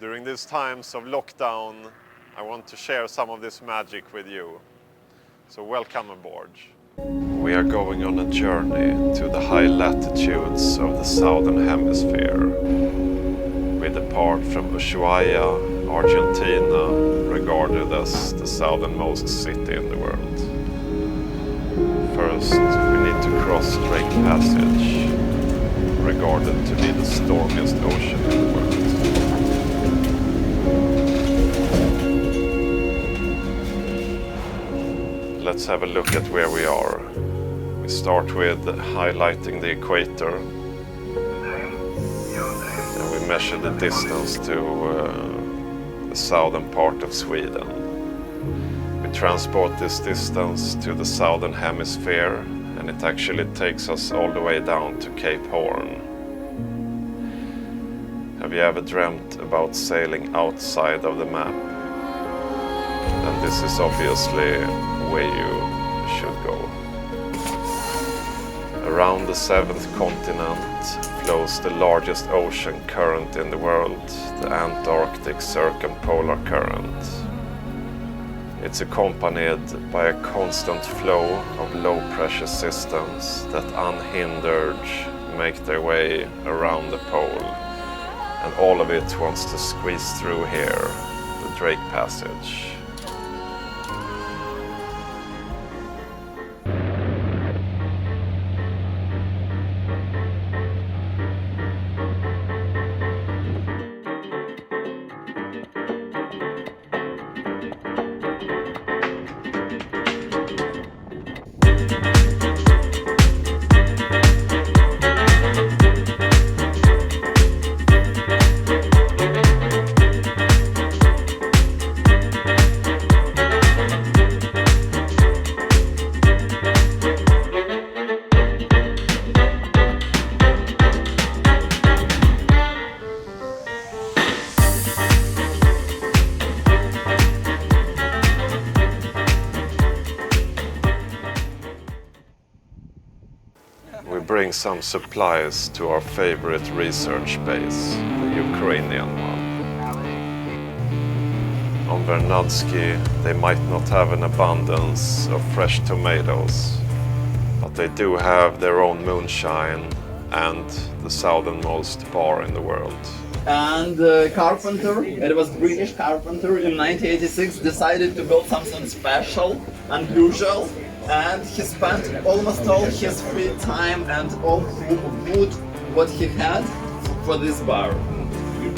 During these times of lockdown, I want to share some of this magic with you. So welcome aboard. We are going on a journey to the high latitudes of the southern hemisphere. We depart from Ushuaia, Argentina, regarded as the southernmost city in the world. First, we need to cross Drake Passage, regarded to be the stormiest ocean in the world. Let's have a look at where we are. We start with highlighting the equator. And we measure the distance to the southern part of Sweden. We transport this distance to the southern hemisphere, and it actually takes us all the way down to Cape Horn. Have you ever dreamt about sailing outside of the map? Then this is obviously where you should go. Around the seventh continent flows the largest ocean current in the world, the Antarctic Circumpolar Current. It's accompanied by a constant flow of low-pressure systems that unhindered make their way around the pole. And all of it wants to squeeze through here, the Drake Passage. We bring some supplies to our favorite research base, the Ukrainian one. On Vernadsky, they might not have an abundance of fresh tomatoes, but they do have their own moonshine and the southernmost bar in the world. And carpenter, it was British carpenter in 1986, decided to build something special, unusual, and he spent almost all his free time and all wood what he had for this bar.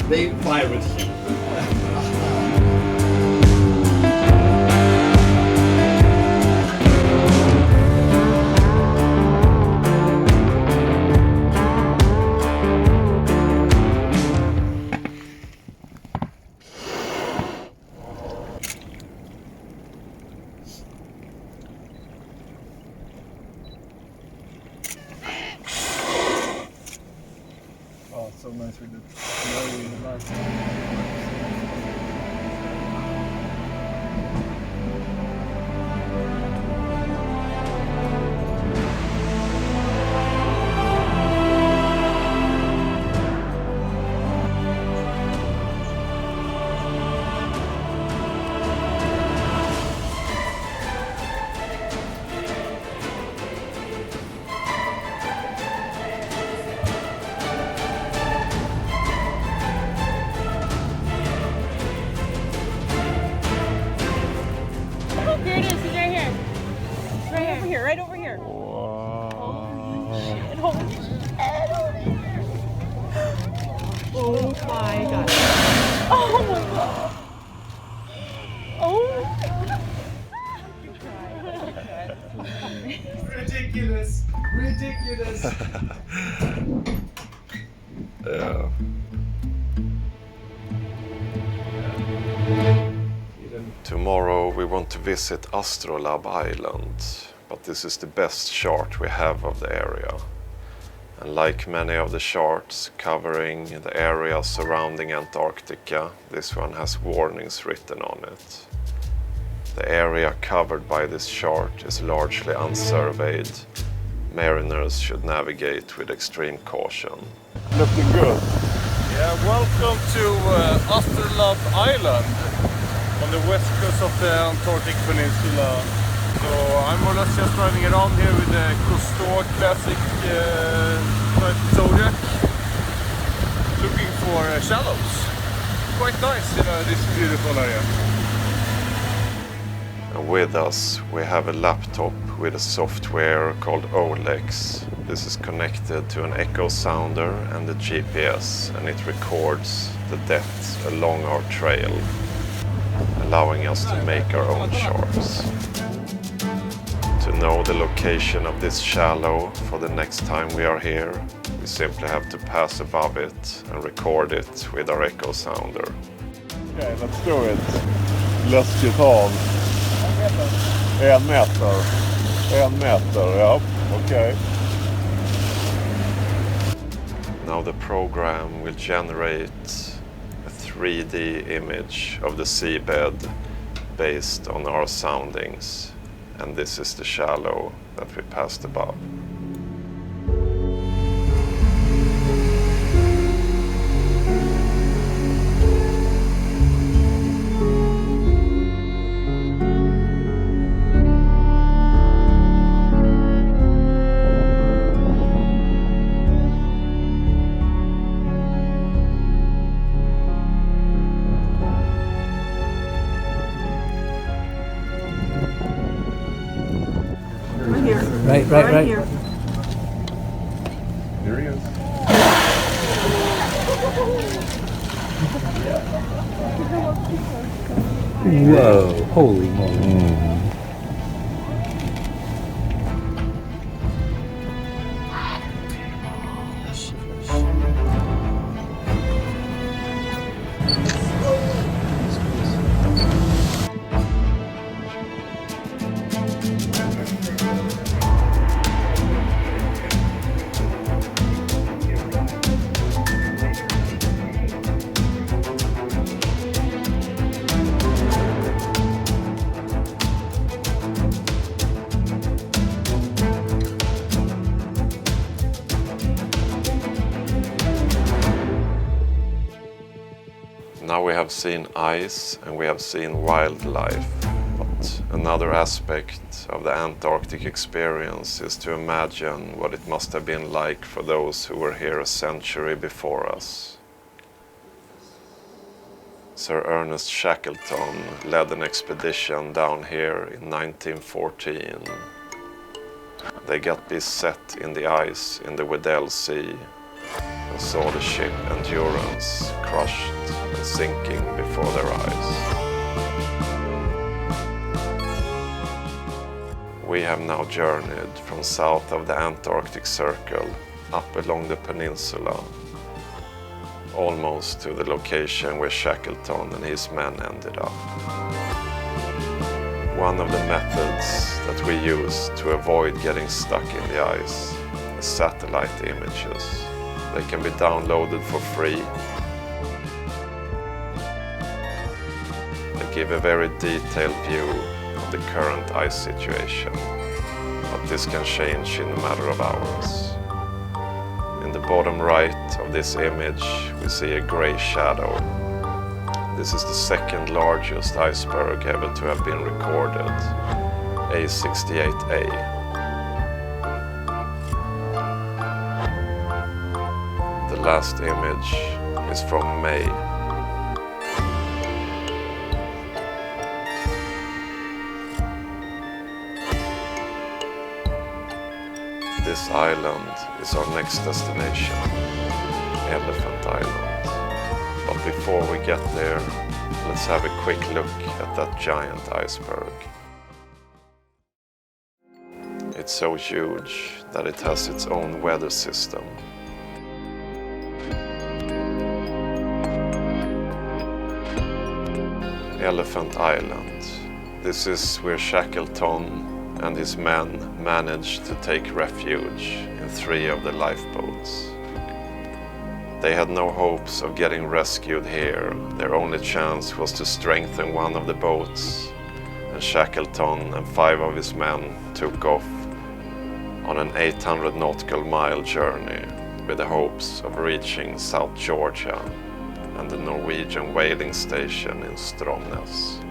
They fired him. Oh, so nice with the snow in the back. Here it is, he's right here. Right over here. Holy shit, holy shit, holy shit. Oh my god. Oh my god. Oh my god. Ridiculous! Ridiculous! Yeah. Tomorrow we want to visit Astrolabe Island, but this is the best chart we have of the area. And like many of the charts covering the area surrounding Antarctica, this one has warnings written on it. The area covered by this chart is largely unsurveyed. Mariners should navigate with extreme caution. Looking good. Yeah, welcome to Astrolabe Island on the west coast of the Antarctic Peninsula. So I'm more or less just driving around here with the Cousteau Classic Zodiac, looking for shallows. Quite nice in this beautiful area. And with us we have a laptop with a software called OLEX. This is connected to an echo sounder and a GPS, and it records the depths along our trail, allowing us to make our own charts. To know the location of this shallow for the next time we are here, we simply have to pass above it and record it with our echo sounder. Okay, let's do it. Läskigt hav. 1 meter. 1 meter, ja. Okay. Now the program will generate a 3D image of the seabed based on our soundings, and this is the shallow that we passed above. Right. Here he is. Whoa, holy moly. Now we have seen ice and we have seen wildlife, but another aspect of the Antarctic experience is to imagine what it must have been like for those who were here a century before us. Sir Ernest Shackleton led an expedition down here in 1914. They got beset in the ice in the Weddell Sea and saw the ship Endurance crushed and sinking before their eyes. We have now journeyed from south of the Antarctic Circle up along the peninsula, almost to the location where Shackleton and his men ended up. One of the methods that we use to avoid getting stuck in the ice is satellite images. They can be downloaded for free. They give a very detailed view of the current ice situation, but this can change in a matter of hours. In the bottom right of this image, we see a grey shadow. This is the second largest iceberg ever to have been recorded, A68A. The last image is from May. This island is our next destination, Elephant Island. But before we get there, let's have a quick look at that giant iceberg. It's so huge that it has its own weather system. Elephant Island. This is where Shackleton and his men managed to take refuge in 3 of the lifeboats. They had no hopes of getting rescued here. Their only chance was to strengthen one of the boats, and Shackleton and 5 of his men took off on an 800 nautical mile journey with the hopes of reaching South Georgia and the Norwegian whaling station in Stromness.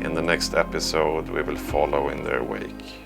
In the next episode we will follow in their wake.